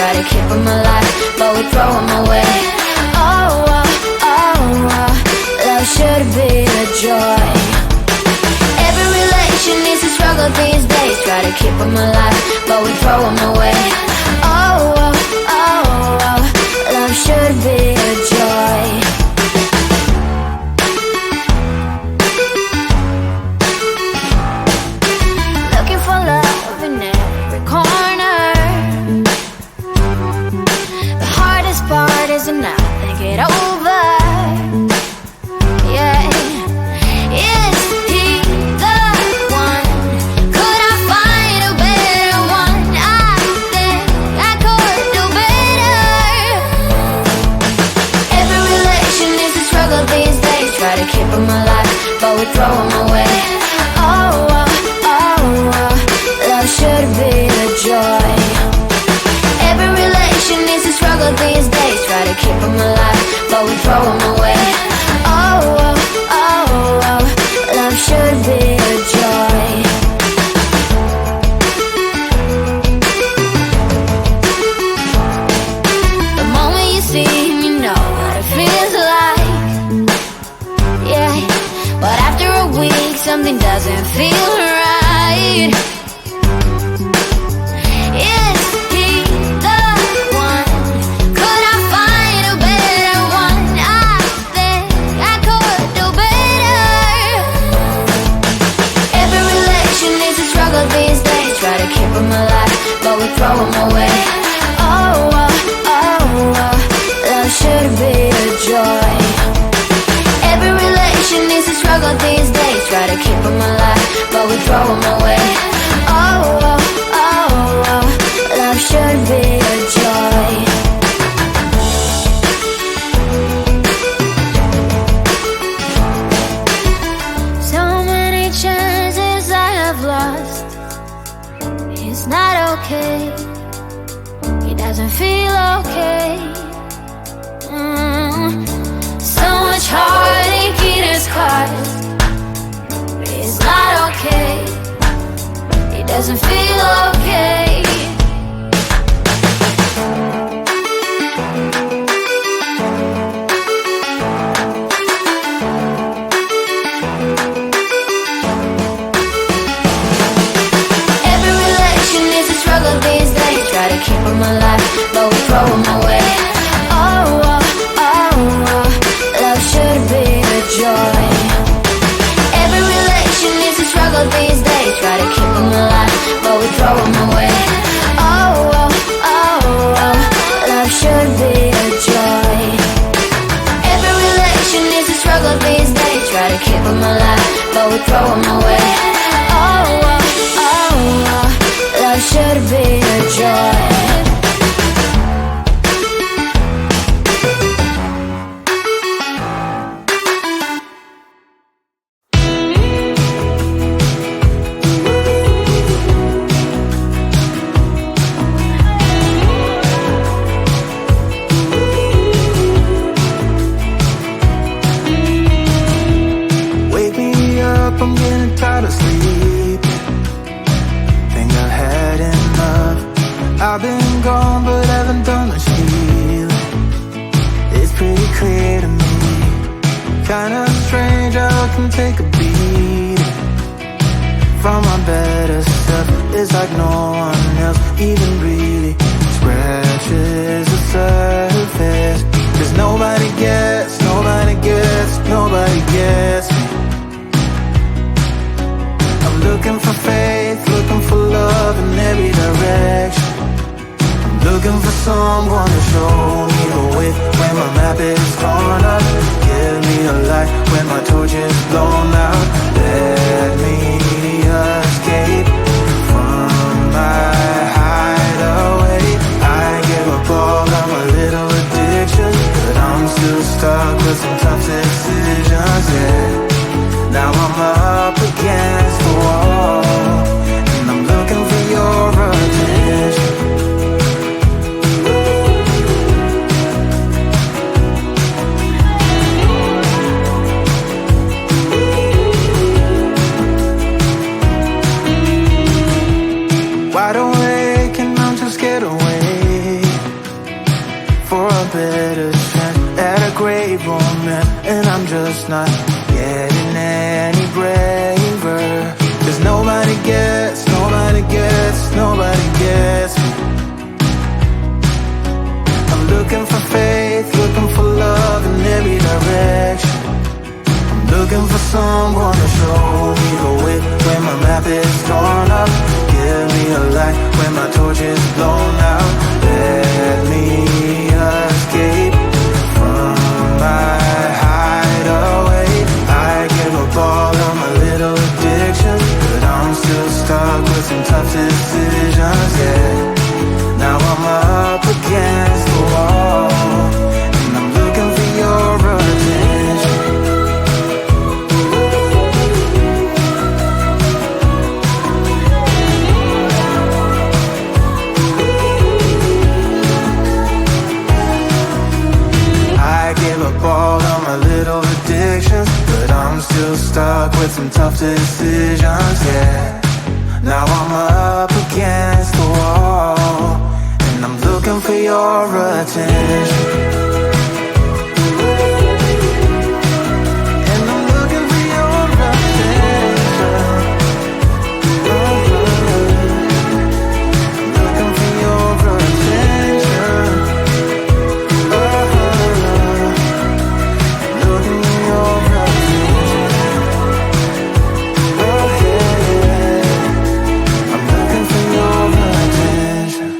try to keep them alive, but we throw them away. Oh, oh, oh, oh, love should be a joy. Every relation needs a struggle these days, try to keep them alive, but we throw them away. Oh, oh, oh, oh, love should be a joy. Looking for love in every corner. The hardest part is to not think it over. Yeah, is he the one? Could I find a better one? I think I could do better. Every relation is a struggle these days, try to keep them alive, but we throw them away. Oh, oh, oh, oh, love should be a joy. Every relation is a struggle these days, try to keep them alive, but we throw them away. Oh, oh, oh, oh, love should be a joy. The moment you see him, you know what it feels like. Yeah, but after a week, something doesn't feel right. Is he the one? Could I find a better one? I think I could do better. Every relation is a struggle these days, try to keep them alive, but we throw them away. Oh, oh, oh, oh, love should be a joy. Every relation is a struggle these days, try to keep them alive, but we throw them away. Oh, oh, oh, oh, love should be a joy. So many chances I have lost. It's not okay. He doesn't feel okay. So much heartache it has caused. It's not okay. He doesn't feel okay. Every relation is a struggle these days, try to keep them alive, but we throw them away. Oh, oh, oh, oh, love should be a joy. Every relation is a struggle these days, try to keep them alive, but we throw them away. Oh, oh, oh, oh, love should be a joy. Every relation is a struggle these days, try to keep them alive, but we throw them away. Oh, oh, oh, oh, love should be a joy. Wake me up, I'm getting tired of sleep. Think I've had enough. I've been gone, but haven't done much healing. It's pretty clear to me. Kinda strange how I can take a beating from my better self. It's like no one else even really scratches the surface. 'Cause nobody gets, nobody gets, nobody gets me. I'm looking for faith, looking for love in every direction. I'm looking for someone to show me the way when my map is torn up. Give me a light when my torch is blown out. Let me escape from my hideaway. I give up all of my little addictions, but I'm still stuck with some tough decisions, yeah. Now I'm up against the wall, and I'm looking for your attention. Wide awake and I'm too scared away. better chance at a great romance, and I'm just not getting any braver. 'Cause nobody gets me. I'm looking for faith, looking for love in every direction. I'm looking for someone to show me the way when my map is torn up. Give me a light when my torch is blown out. Let me escape from my hideaway. I give up all of my little addictions, but I'm still stuck with some tough decisions, yeah. Now I'm up against the wall, and I'm looking for your attention. I give up all of my little addictions, but I'm still stuck with some tough decisions, yeah. Now I'm up against the wall, and I'm looking for your attention. And I'm looking for your attention. I'm looking for your attention. Looking for your attention. I'm looking for your attention.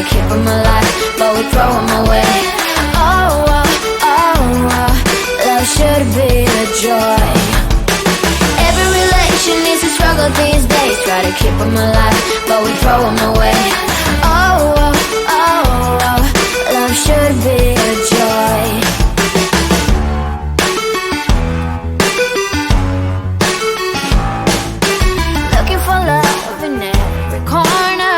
keep them alive, but we throw them away. Oh, oh, oh, oh, love should be a joy. Every relation needs a struggle these days. Try to keep them alive, but we throw them away. Oh, oh, oh, oh, love should be a joy. Looking for love in every corner.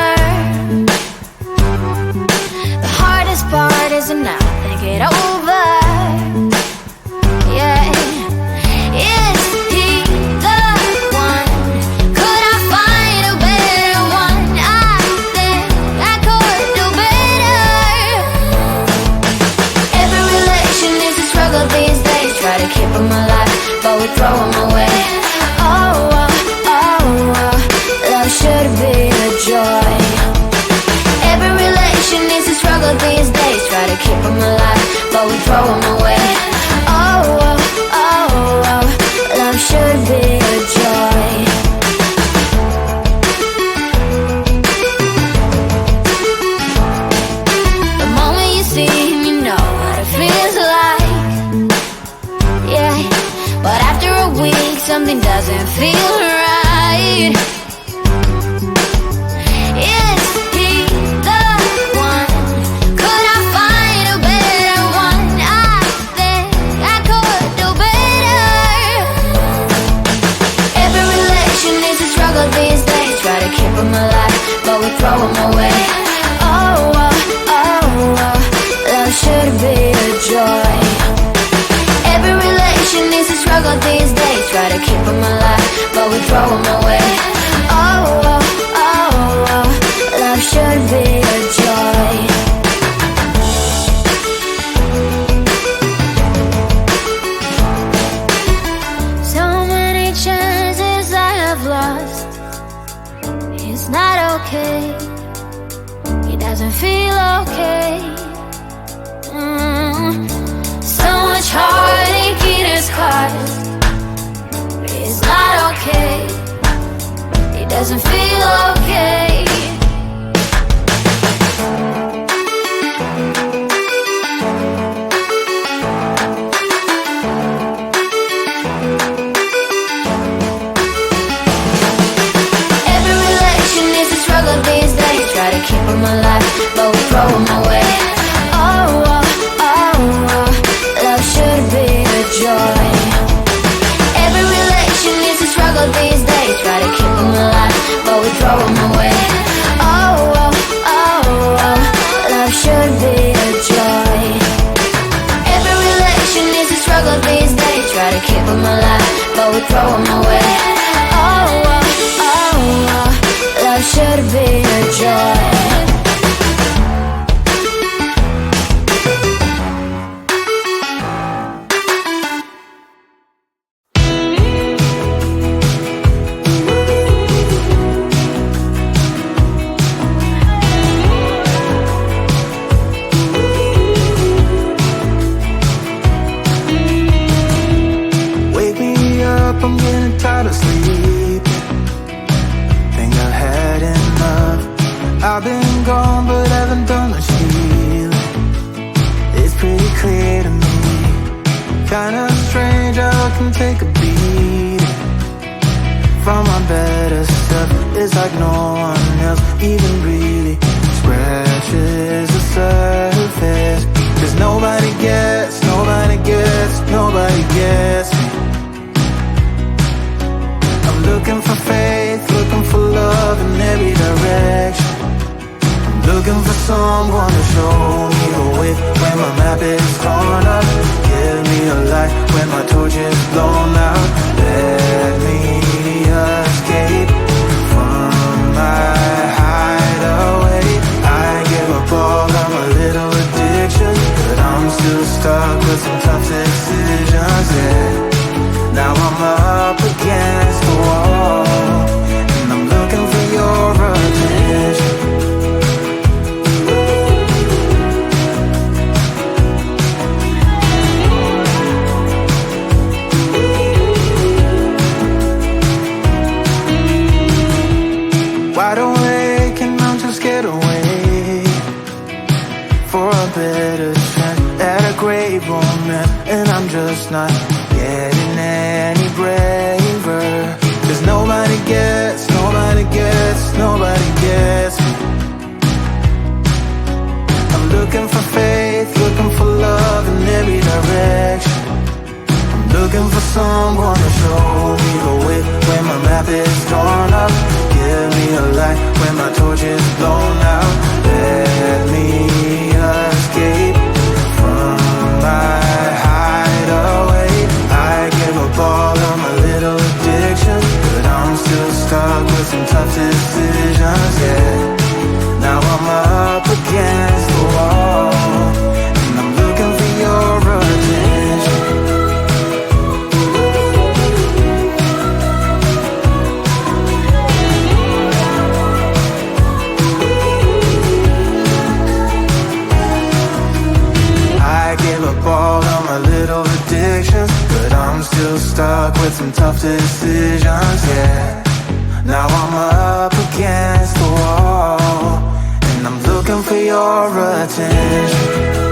weak, something doesn't feel right. Is he the one? Could I find a better one? I think I could do better. Every relation is a struggle these days. Try to keep them alive, but we throw them away. Oh, oh, oh, oh, love should be a joy. Every relation is a struggle these days. Try to keep them alive, but we throw them away. Oh, oh, oh, oh, love should be a joy. So many chances I have lost. It's not okay. It doesn't feel okay. So much heartache it has caused. It's not okay. It doesn't feel okay. Every relation is a struggle these days. Try to keep them alive, but we throw them away. Oh, oh, oh, oh, love should be a joy. Every relation is a struggle these days. Try to keep them alive, but we throw them away. Oh, oh, oh, oh, love should be a joy. Every relation is a struggle these days. Try to keep them alive, but we throw them away. Oh, oh, oh, oh, love should be a joy. Wake me up, I'm getting tired of sleeping. Think I've had enough. I've been gone, but haven't done much healing. It's pretty clear to me. Kinda strange how I can take a beating from my better stuff. It's like no one else even really scratches the surface. 'Cause nobody gets, nobody gets, nobody gets me. I'm looking for faith, looking for love in every direction. I'm looking for someone to show me the way when my map is torn up. Give me a light when my torch is blown out. Let me escape from my hideaway. I give up all of my little addictions, but I'm still stuck with some tough decisions, yeah. Now I'm up against the wall, and I'm looking for your attention. Wide awake and I'm just scared away for a better chance at a great romance, and I'm just not getting any braver. 'Cause nobody gets, nobody gets, nobody gets me. I'm looking for faith, looking for love in every direction. I'm looking for someone to show me the way when my map is torn up. Give me a light when my torch is blown out. Let me escape from my hideaway. I give up all of my little addictions, but I'm still stuck with some tough decisions, yeah. Now I'm up against the wall, and I'm looking for your attention. I give up all of my little addictions, but I'm still stuck with some tough decisions, yeah. Now I'm up against the wall, and I'm looking for your attention.